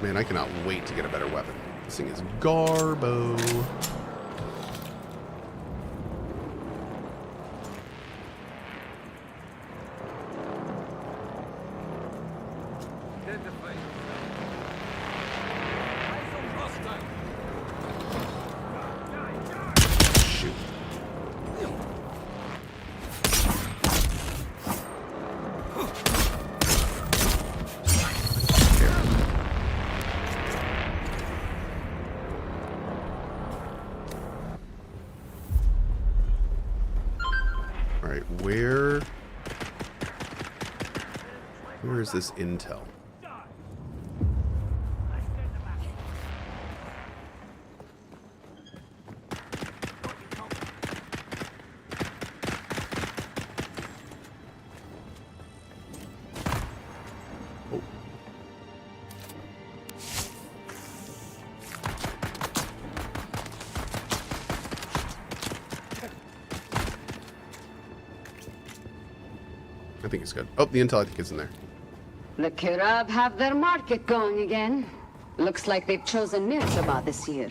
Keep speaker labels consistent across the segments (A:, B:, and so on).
A: Man, I cannot wait to get a better weapon. This thing is garbo. Where is this intel? Oh. I think it's good. Oh, the intel I think is in there.
B: The Kirab have their market going again. Looks like they've chosen Mirzabah this year.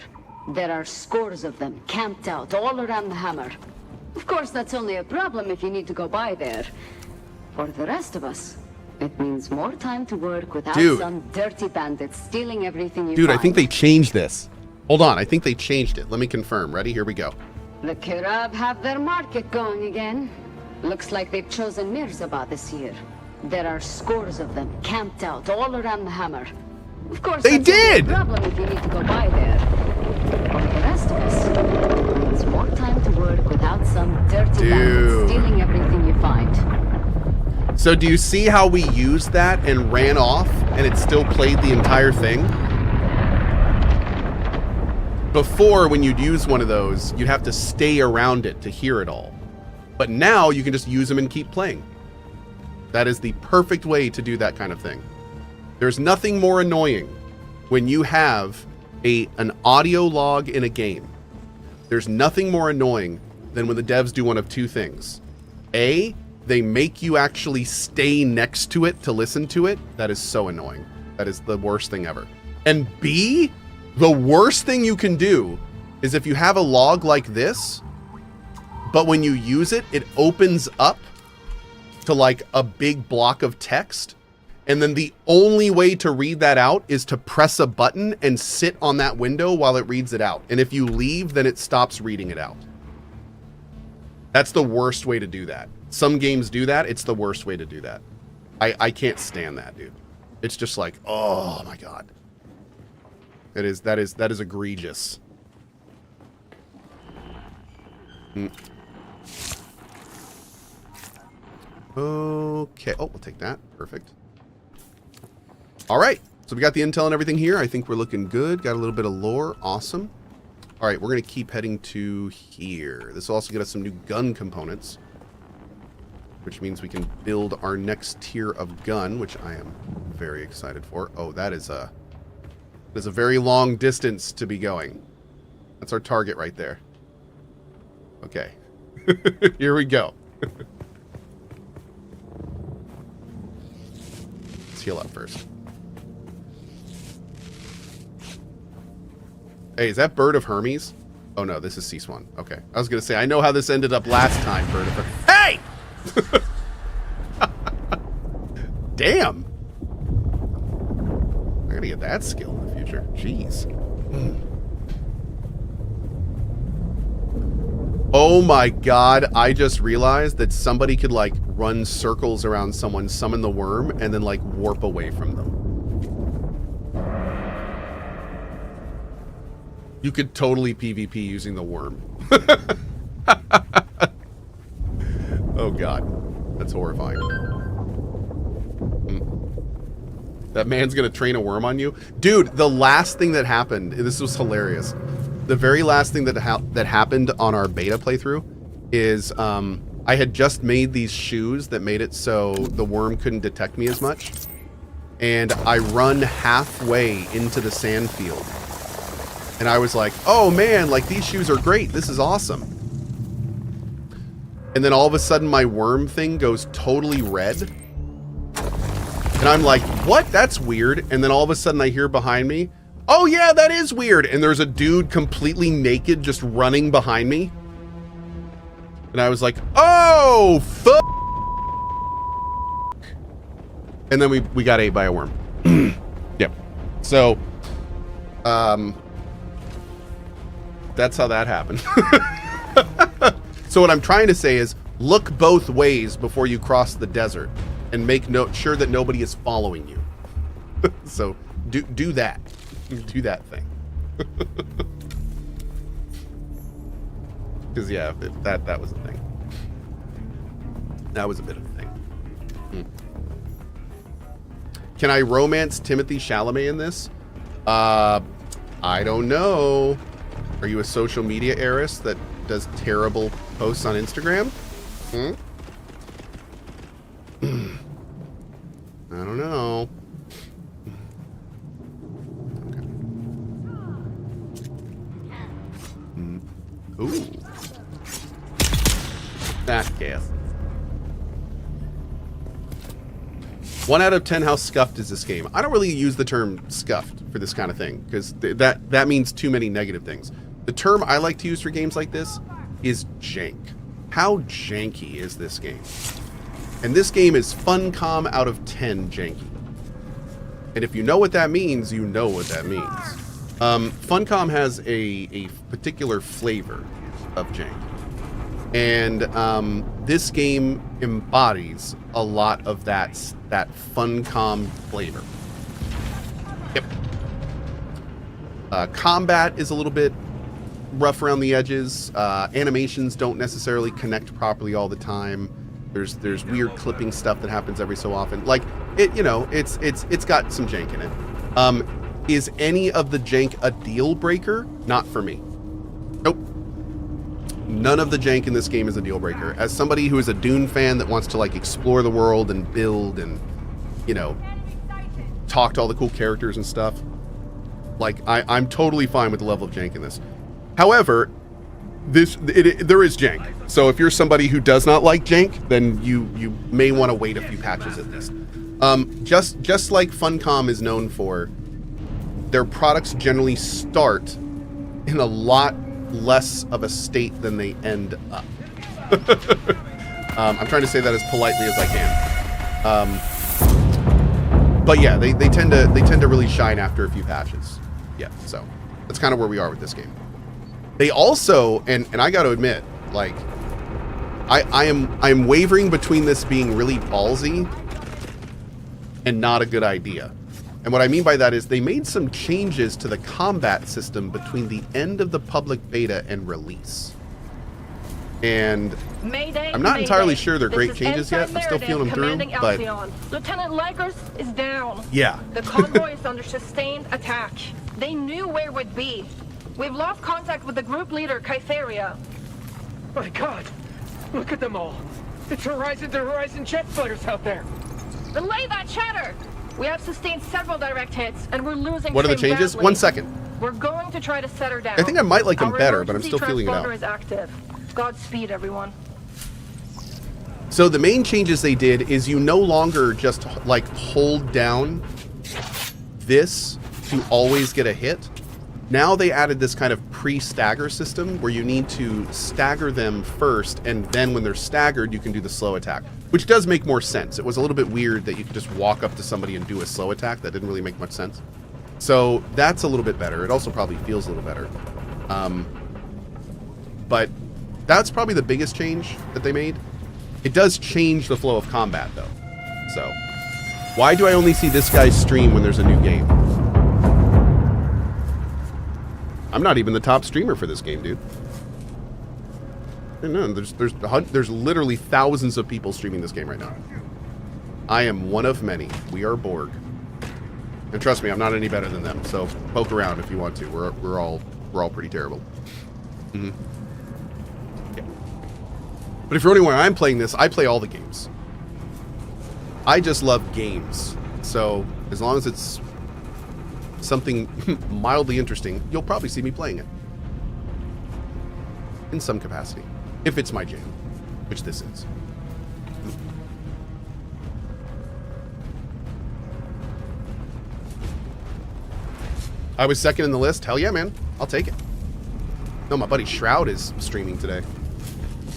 B: There are scores of them camped out all around the hammer. Of course, that's only a problem if you need to go by there. For the rest of us, it means more time to work without some dirty bandits stealing everything you find.
A: I think they changed this. Hold on, I think they changed it. Let me confirm. Ready? Here we go.
B: The Kirab have their market going again. Looks like they've chosen Mirzabah this year. There are scores of them camped out all around the hammer. Of course,
A: they did.
B: No problem if you need to go by there. For the rest of us, it means more time to work without some dirty bandits stealing everything you find.
A: So do you see how we used that and ran off, and it still played the entire thing? Before, when you'd use one of those, you'd have to stay around it to hear it all. But now you can just use them and keep playing. That is the perfect way to do that kind of thing. There's nothing more annoying when you have an audio log in a game. There's nothing more annoying than when the devs do one of two things. A, they make you actually stay next to it to listen to it. That is so annoying. That is the worst thing ever. And B, the worst thing you can do is if you have a log like this, but when you use it, it opens up to like a big block of text. And then the only way to read that out is to press a button and sit on that window while it reads it out. And if you leave, then it stops reading it out. That's the worst way to do that. Some games do that. It's the worst way to do that. I can't stand that, dude. It's just like, oh my God. That is egregious. Okay. Oh, we'll take that. Perfect. All right. So we got the intel and everything here. I think we're looking good. Got a little bit of lore. Awesome. All right. We're going to keep heading to here. This will also get us some new gun components, which means we can build our next tier of gun, which I am very excited for. Oh, that is a very long distance to be going. That's our target right there. Okay. Here we go. Let's heal up first. Hey, is that Bird of Hermes? Oh no, this is C1. Okay. I was going to say, I know how this ended up last time, Bird of Hermes. Hey! Damn. I gotta get that skill in the future. Jeez. Oh my God, I just realized that somebody could like run circles around someone, summon the worm, and then like warp away from them. You could totally PvP using the worm. Oh God, that's horrifying. That man's gonna train a worm on you? Dude, the last thing that happened, this was hilarious. The very last thing that happened on our beta playthrough is I had just made these shoes that made it so the worm couldn't detect me as much. And I run halfway into the sand field. And I was like, oh man, like these shoes are great. This is awesome. And then all of a sudden my worm thing goes totally red. And And I'm like, what? That's weird. And then all of a sudden I hear behind me, oh yeah, that is weird. And there's a dude completely naked just running behind me. And I was like, oh, fuck. And then we got ate by a worm. Yep. So, that's how that happened. So what I'm trying to say is look both ways before you cross the desert and make sure that nobody is following you. So do that. Do that thing. Because yeah, that was a thing. That was a bit of a thing. Can I romance Timothée Chalamet in this? I don't know. Are you a social media heiress that does terrible posts on Instagram? I don't know. Okay. Ooh. That gas. 1 out of 10, how scuffed is this game? I don't really use the term scuffed for this kind of thing because that means too many negative things. The term I like to use for games like this is jank. How janky is this game? And this game is Funcom out of 10 janky. And if you know what that means, you know what that means. Funcom has a particular flavor of jank. And this game embodies a lot of that Funcom flavor. Yep. Combat is a little bit rough around the edges. Animations don't necessarily connect properly all the time. There's weird clipping stuff that happens every so often. Like it's got some jank in it. Is any of the jank a deal breaker? Not for me. Nope. None of the jank in this game is a deal breaker. As somebody who is a Dune fan that wants to like explore the world and build and, you know, talk to all the cool characters and stuff, like I'm totally fine with the level of jank in this. However, there is jank. So if you're somebody who does not like jank, then you may want to wait a few patches at least. Just like Funcom is known for, their products generally start in a lot less of a state than they end up. I'm trying to say that as politely as I can. But yeah, they tend to really shine after a few patches. Yeah, so that's kind of where we are with this game. They also, and I got to admit, like, I'm wavering between this being really ballsy and not a good idea. And what I mean by that is they made some changes to the combat system between the end of the public beta and release. And I'm not entirely sure they're great changes yet. I'm still feeling them through, but
C: Lieutenant Lakers is down.
A: Yeah.
C: The convoy is under sustained attack. They knew where we'd be. We've lost contact with the group leader, Kytheria.
D: My God, look at them all. It's Horizon to Horizon jet fighters out there.
C: Relay that chatter. We have sustained several direct hits, and we're losing.
A: What are the changes?
C: Badly.
A: 1 second.
C: We're going to try to set her down.
A: I think I might like them better, but I'm still feeling it out.
C: Our emergency transponder is active. Godspeed, everyone.
A: So the main changes they did is you no longer just like hold down this to always get a hit. Now they added this kind of pre-stagger system where you need to stagger them first, and then when they're staggered, you can do the slow attack, which does make more sense. It was a little bit weird that you could just walk up to somebody and do a slow attack. That didn't really make much sense. So that's a little bit better. It also probably feels a little better. But that's probably the biggest change that they made. It does change the flow of combat, though. So why do I only see this guy's stream when there's a new game? I'm not even the top streamer for this game, dude. No, there's literally thousands of people streaming this game right now. I am one of many. We are Borg. And trust me, I'm not any better than them. So poke around if you want to. We're all pretty terrible. Mm-hmm. Yeah. But if you're wondering why I'm playing this, I play all the games. I just love games. So as long as it's something mildly interesting, you'll probably see me playing it. In some capacity. If it's my jam. Which this is. I was second in the list. Hell yeah, man. I'll take it. No, my buddy Shroud is streaming today.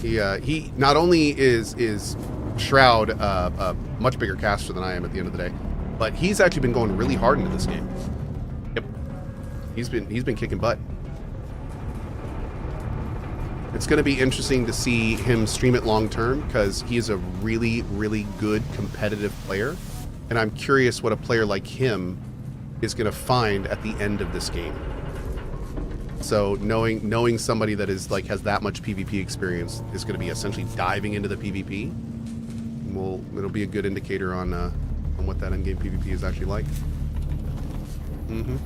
A: He not only is Shroud a much bigger caster than I am at the end of the day, but he's actually been going really hard into this game. Yep. He's been kicking butt. It's going to be interesting to see him stream it long term because he is a really, really good competitive player. And I'm curious what a player like him is going to find at the end of this game. So knowing somebody that is like has that much PvP experience is going to be essentially diving into the PvP. It'll be a good indicator on what that endgame PvP is actually like. Mm-hmm.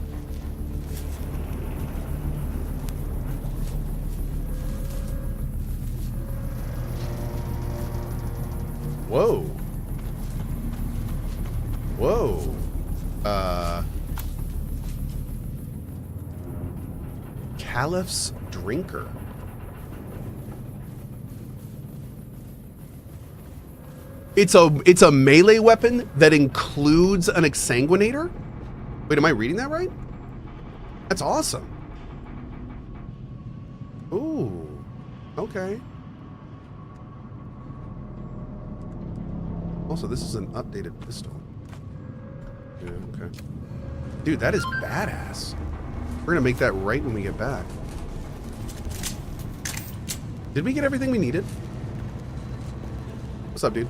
A: Whoa. Whoa. Caliph's Drinker. It's a melee weapon that includes an exsanguinator? Wait, am I reading that right? That's awesome. Ooh. Okay. Also, this is an updated pistol. Yeah, okay. Dude, that is badass. We're gonna make that right when we get back. Did we get everything we needed? What's up, dude?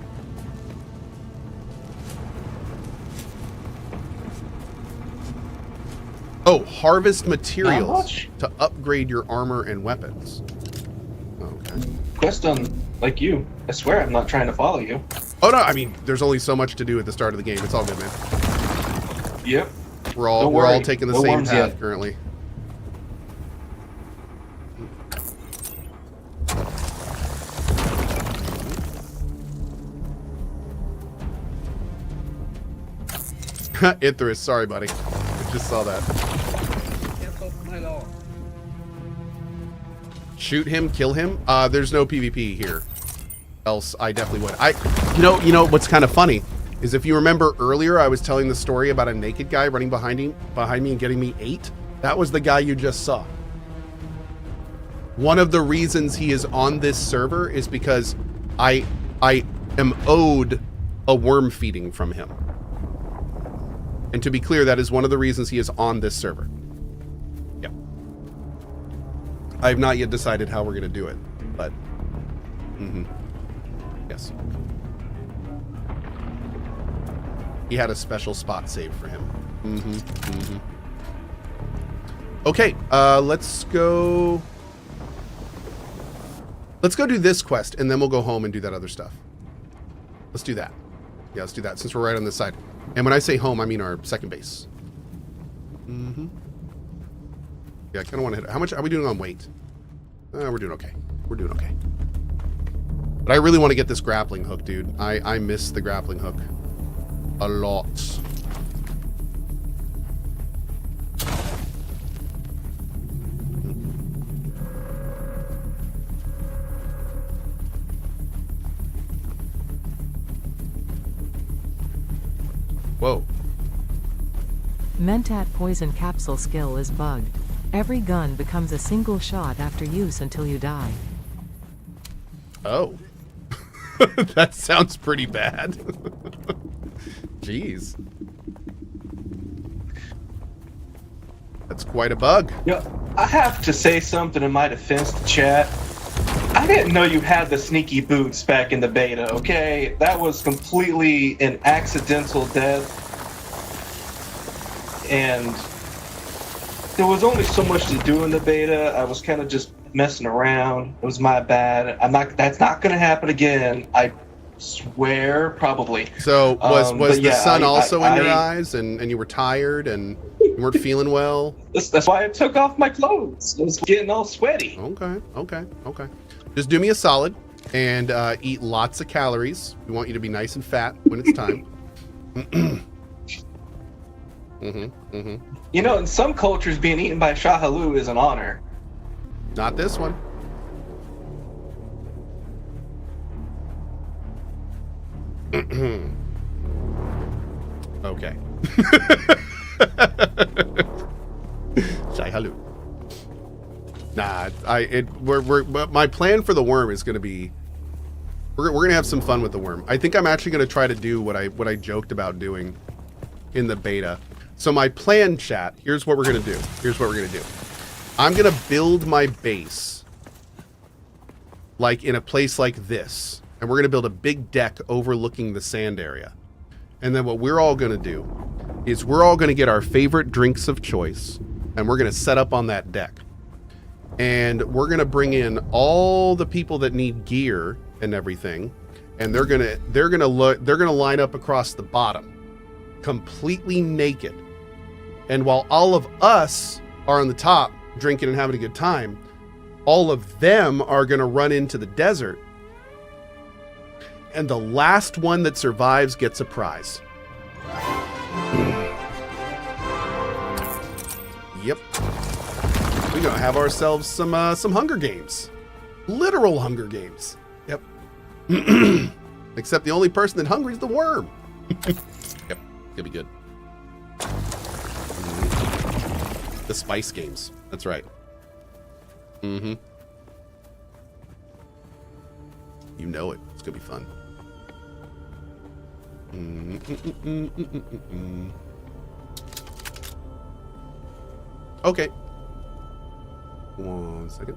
A: Oh, harvest materials to upgrade your armor and weapons. Okay.
E: Quest on, like you. I swear I'm not trying to follow you.
A: Oh no, I mean, there's only so much to do at the start of the game. It's all good, man.
E: Yep.
A: We're all taking the same path currently. Ithrus, sorry, buddy. I just saw that. Shoot him, kill him. There's no PvP here. Else, I definitely would. You know what's kind of funny is if you remember earlier, I was telling the story about a naked guy running behind me and getting me 8. That was the guy you just saw. One of the reasons he is on this server is because I am owed a worm feeding from him. And to be clear, that is one of the reasons he is on this server. Yeah. I have not yet decided how we're going to do it, but yes. He had a special spot saved for him. Okay, let's go do this quest, and then we'll go home and do that other stuff. Let's do that. Yeah, let's do that, since we're right on this side. And when I say home, I mean our second base. Yeah, I kind of want to hit it. How much are we doing on weight? We're doing okay. We're doing okay. But I really want to get this grappling hook, dude. I miss the grappling hook a lot. Whoa.
F: Mentat poison capsule skill is bugged. Every gun becomes a single shot after use until you die.
A: Oh. That sounds pretty bad. Jeez. That's quite a bug.
E: Yeah, I have to say something in my defense to chat. I didn't know you had the sneaky boots back in the beta, okay? That was completely an accidental death. And there was only so much to do in the beta. I was kind of just messing around. It was my bad. That's not going to happen again. I swear, probably.
A: So was the sun also in your eyes, and you were tired and you weren't feeling well?
E: That's why I took off my clothes. I was getting all sweaty.
A: Okay. Just do me a solid and eat lots of calories. We want you to be nice and fat when it's time.
E: You know, in some cultures, being eaten by Shahaloo is an honor.
A: Not this one. Okay. Nah, my plan for the worm is going to be, we're going to have some fun with the worm. I think I'm actually going to try to do what I joked about doing in the beta. So my plan, chat, here's what we're going to do. Here's what we're going to do. I'm going to build my base like in a place like this. And we're going to build a big deck overlooking the sand area. And then what we're all going to do is we're all going to get our favorite drinks of choice. And we're going to set up on that deck. And we're going to bring in all the people that need gear and everything. And they're going to line up across the bottom, completely naked. And while all of us are on the top drinking and having a good time, all of them are going to run into the desert. And the last one that survives gets a prize. Yep. We're going to have ourselves some Hunger Games. Literal Hunger Games. Yep. Except the only person that hungry is the worm. Yep. It'll be good. The Spice Games. That's right. Mm-hmm. You know it. It's going to be fun. Okay. 1 second.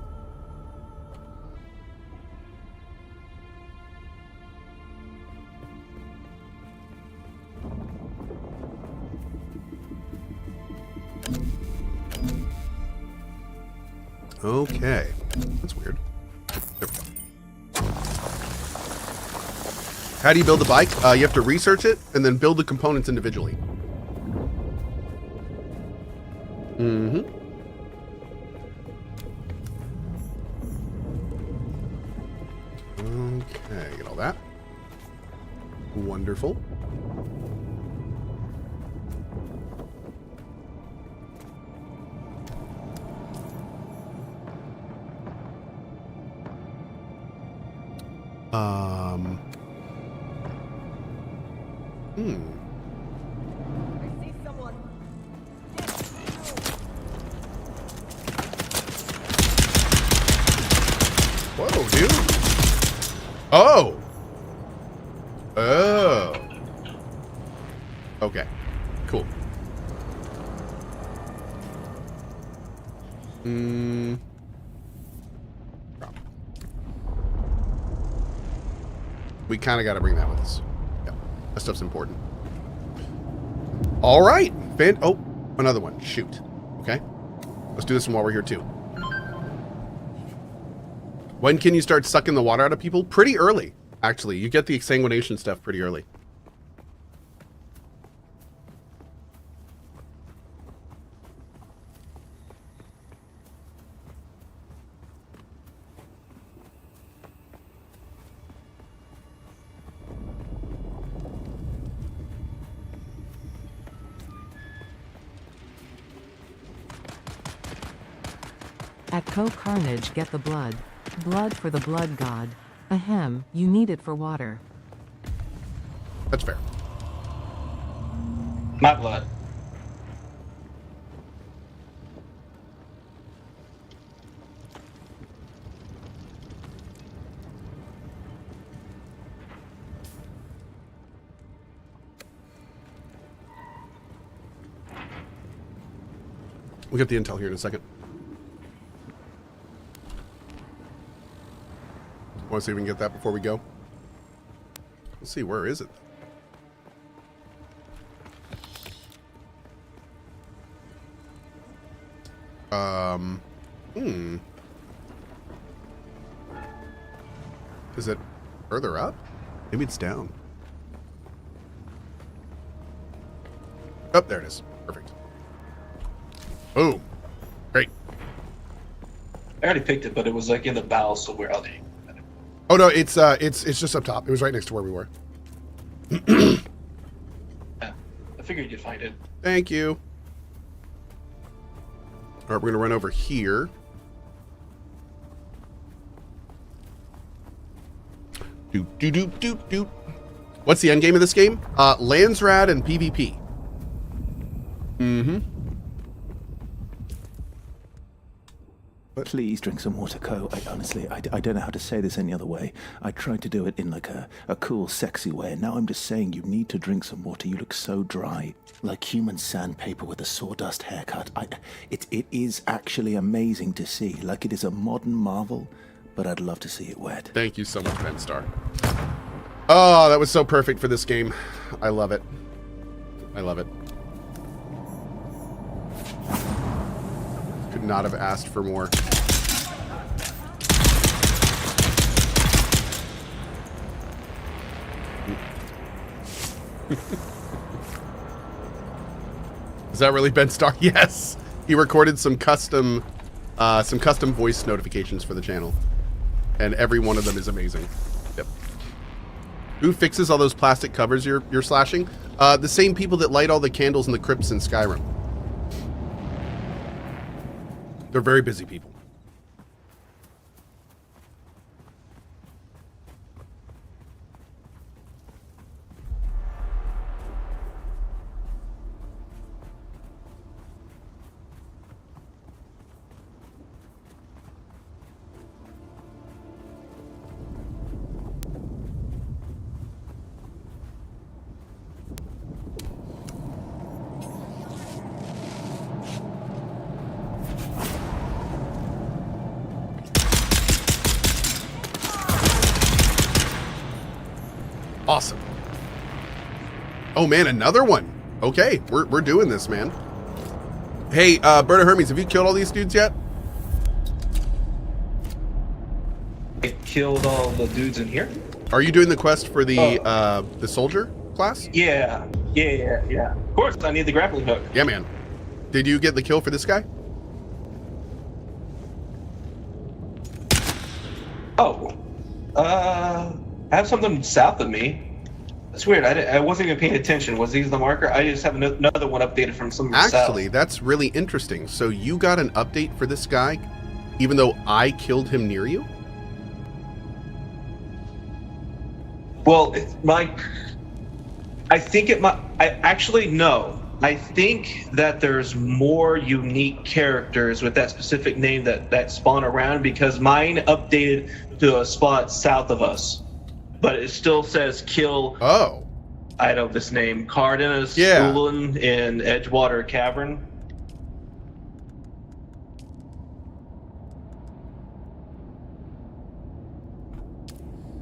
A: Okay. That's weird. There we go. How do you build the bike? You have to research it and then build the components individually. Mm-hmm. Okay, get all that. Wonderful.
C: I see someone.
A: Whoa, dude. Oh. Oh. Okay. Cool. We kind of got to bring that with us. Yeah. That stuff's important. All right. Oh, another one. Shoot. Okay. Let's do this one while we're here too. When can you start sucking the water out of people? Pretty early, actually. You get the exsanguination stuff pretty early.
F: At CohhCarnage, get the blood. Blood for the blood god. Ahem, you need it for water.
A: That's fair.
E: My blood.
A: We'll get the intel here in a second. Want to see if we can get that before we go? Let's see, where is it? Is it further up? Maybe it's down. Oh, there it is. Perfect. Boom. Great.
E: I already picked it, but it was like in the bowels, so where are they?
A: Oh no, it's just up top. It was right next to where we were.
E: Yeah, I figured you'd find it.
A: Thank you. All right, we're gonna run over here. Do. What's the end game of this game? Landsrad and PvP. Mm-hmm.
G: Please drink some water, Cohh. Honestly, I don't know how to say this any other way. I tried to do it in like a cool, sexy way, and now I'm just saying you need to drink some water. You look so dry. Like human sandpaper with a sawdust haircut. It is actually amazing to see. Like it is a modern marvel, but I'd love to see it wet.
A: Thank you so much, Ben Star. Oh, that was so perfect for this game. I love it. I love it. Could not have asked for more. Is that really Ben Star? Yes. He recorded some custom voice notifications for the channel, and every one of them is amazing. Yep. Who fixes all those plastic covers you're slashing? The same people that light all the candles in the crypts in Skyrim. They're very busy people. Awesome. Oh man, another one. Okay, we're doing this, man. Hey, Bird of Hermes, have you killed all these dudes yet?
E: I killed all the dudes in here.
A: Are you doing the quest for the soldier class?
E: Yeah. Of course, I need the grappling hook.
A: Yeah, man. Did you get the kill for this guy?
E: Oh. I have something south of me. That's weird. I wasn't even paying attention. Was these the marker? I just have another one updated from some
A: Actually,
E: south.
A: that's really interesting. So you got an update for this guy, even though I killed him near you?
E: Well, I think it might. I actually no. I think that there's more unique characters with that specific name that spawn around, because mine updated to a spot south of us, but it still says kill.
A: Oh.
E: I know this name. Cardenas
A: Yeah.
E: Schoolin in Edgewater Cavern.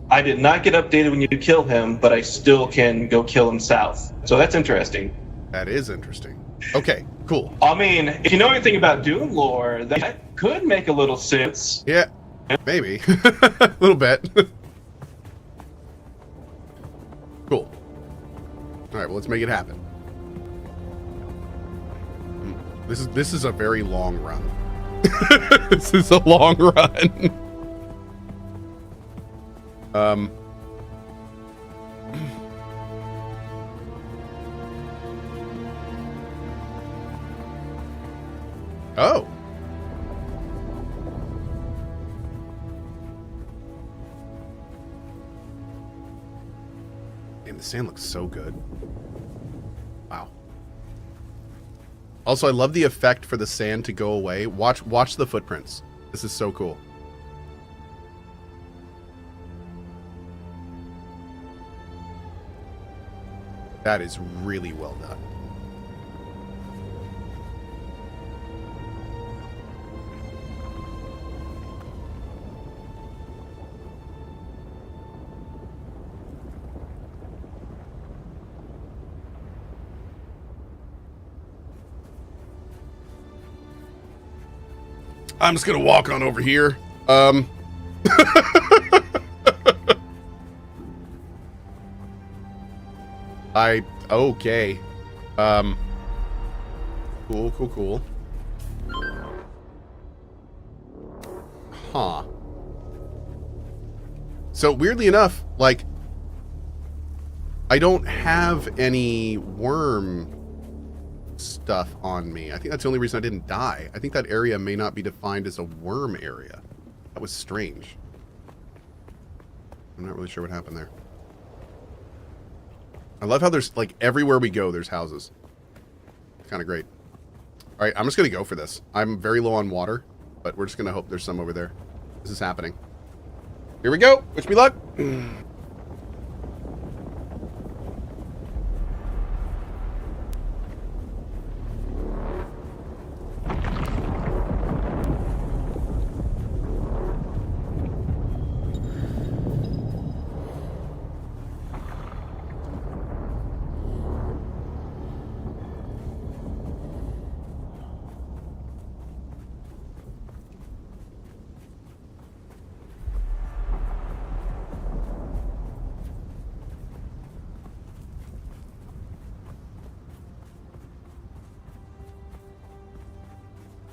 E: I did not get updated when you kill him, but I still can go kill him south. So that's interesting.
A: That is interesting. Okay, cool.
E: I mean, if you know anything about Dune lore, that could make a little sense.
A: Yeah, maybe. A little bit. Cool. All right, well, let's make it happen. This is a very long run. This is a long run. Oh. Damn, the sand looks so good. Wow. Also, I love the effect for the sand to go away. Watch the footprints. This is so cool. That is really well done. I'm just gonna walk on over here. Okay. Cool. Huh. So weirdly enough, like, I don't have any worm stuff on me. I think that's the only reason I didn't die. I think that area may not be defined as a worm area. That was strange. I'm not really sure what happened there. I love how there's, like, everywhere we go, there's houses. It's kind of great. All right, I'm just going to go for this. I'm very low on water. but we're just gonna hope there's some over there. This is happening. Here we go. Wish me luck.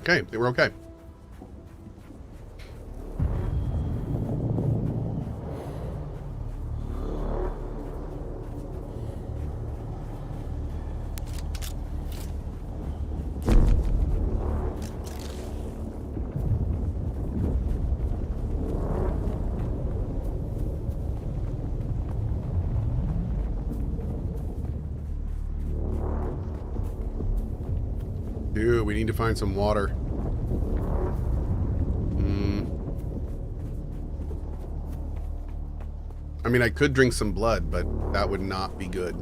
A: Okay, I think we're okay. Dude, we need to find some water. I mean, I could drink some blood, but that would not be good.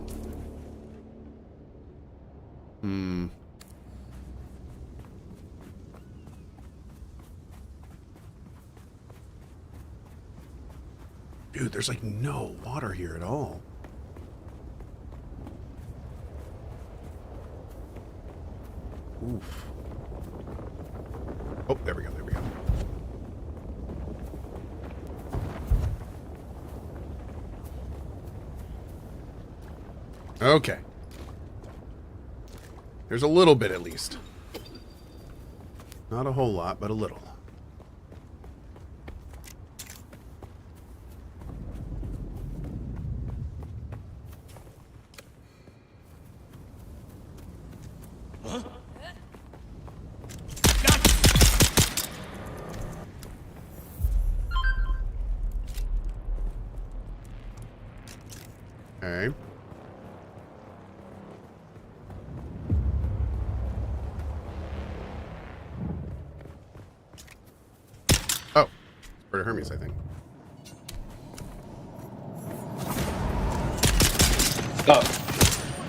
A: Dude, there's like no water here at all. Oof. Oh, there we go, there we go. Okay. There's a little bit at least. Not a whole lot, but a little. Okay. Oh, Bird of Hermes, I think.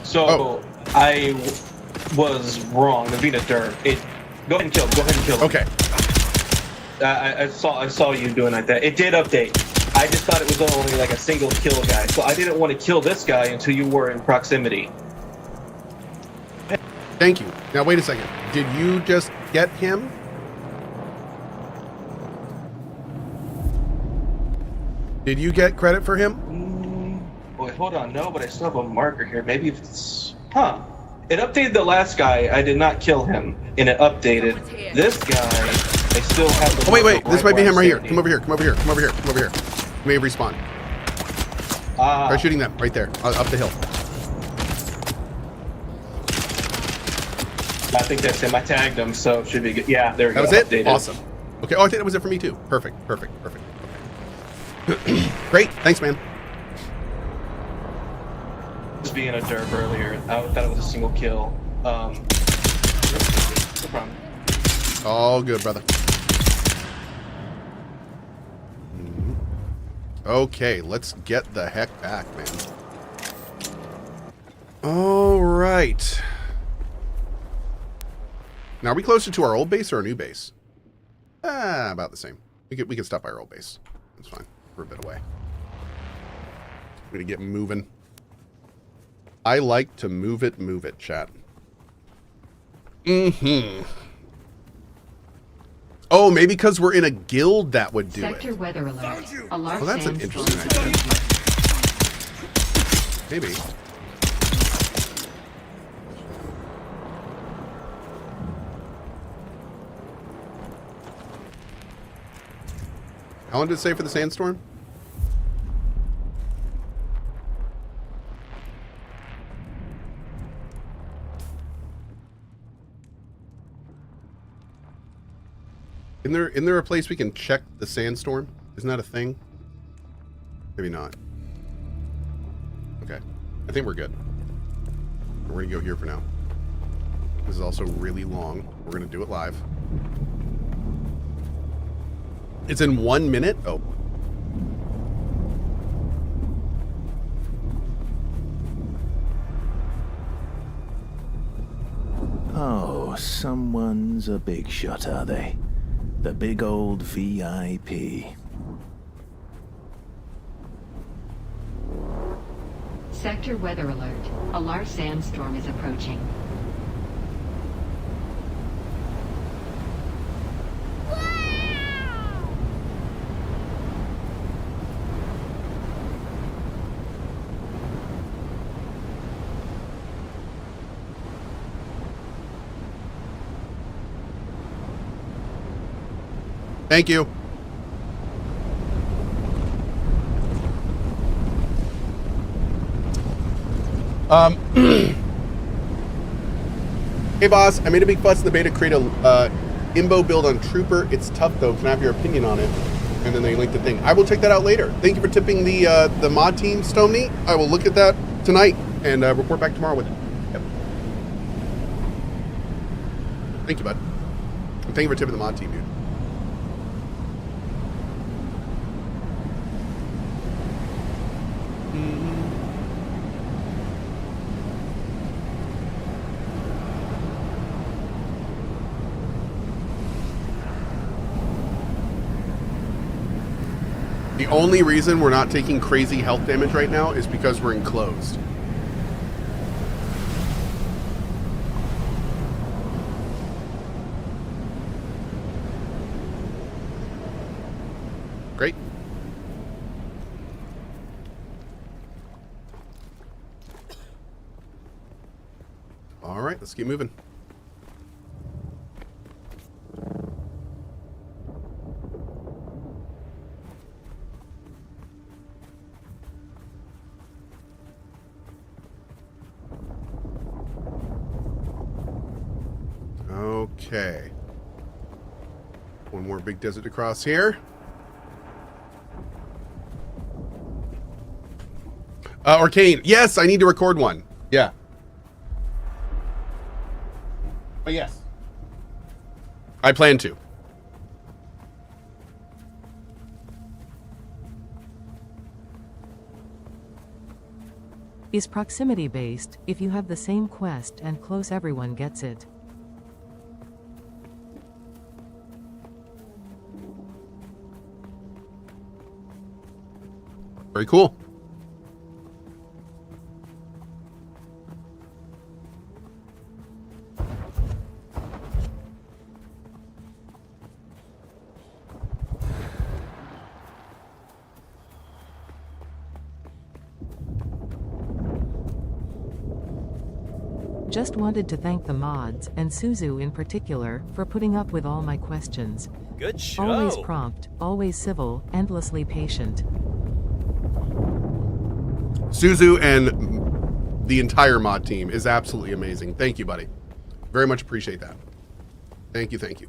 E: So I was wrong. The Vita Dirt. Go ahead and kill. Go ahead and kill.
A: Okay.
E: I saw you doing like that. It did update. I just thought it was only like a single kill guy, so I didn't want to kill this guy until you were in proximity.
A: Thank you. Now wait a second. Did you just get him? Did you get credit for him?
E: Wait, hold on. No, but I still have a marker here. Maybe if it's... Huh. It updated the last guy. I did not kill him. And it updated this guy. I still have the...
A: Oh, wait. This might be him right here. Come over here. Come over here. Come over here. Come over here. You may respawn. Try shooting them right there. Up the hill.
E: I think that's him. I tagged him, so it should be good. Yeah, there we go.
A: That was it?
E: Updated.
A: Awesome. Okay. Oh, I think that was it for me too. Perfect. Perfect. Perfect. Great. Thanks, man.
E: Just being a derp earlier. I thought it was a single kill. No problem.
A: All good, brother. Okay, let's get the heck back, man. All right. Now, are we closer to our old base or our new base? About the same. We could stop by our old base. That's fine. We're a bit away. We're gonna get moving. I like to move it, chat. Oh, maybe because we're in a guild that would do
B: Sector
A: it.
B: weather alert. A large
A: Well, that's an
B: sandstorm.
A: interesting idea. Maybe. How long did it say for the sandstorm? Isn't there a place we can check the sandstorm? Isn't that a thing? Maybe not. Okay. I think we're good. We're gonna go here for now. This is also really long. We're gonna do it live. It's in 1 minute? Oh.
G: Oh, someone's a big shot, are they? The big old VIP.
H: Sector weather alert. A large sandstorm is approaching.
A: Thank you. Hey boss, I made a big fuss in the beta to create a imbo build on Trooper. It's tough though. Can I have your opinion on it? And then they link the thing. I will check that out later. Thank you for tipping the mod team, Stoney. I will look at that tonight and report back tomorrow with it. Yep. Thank you, bud. And thank you for tipping the mod team, dude. The only reason we're not taking crazy health damage right now is because we're enclosed. Great. All right, let's keep moving. Okay. One more big desert to cross here. Arcane. Yes, I need to record one. Yeah. But yes. I plan to.
F: Is proximity based. If you have the same quest and close, everyone gets it.
A: Very cool.
F: Just wanted to thank the mods, and Suzu in particular, for putting up with all my questions.
I: Good show.
F: Always prompt, always civil, endlessly patient.
A: Suzu and the entire mod team is absolutely amazing. Thank you, buddy. Very much appreciate that. Thank you, thank you.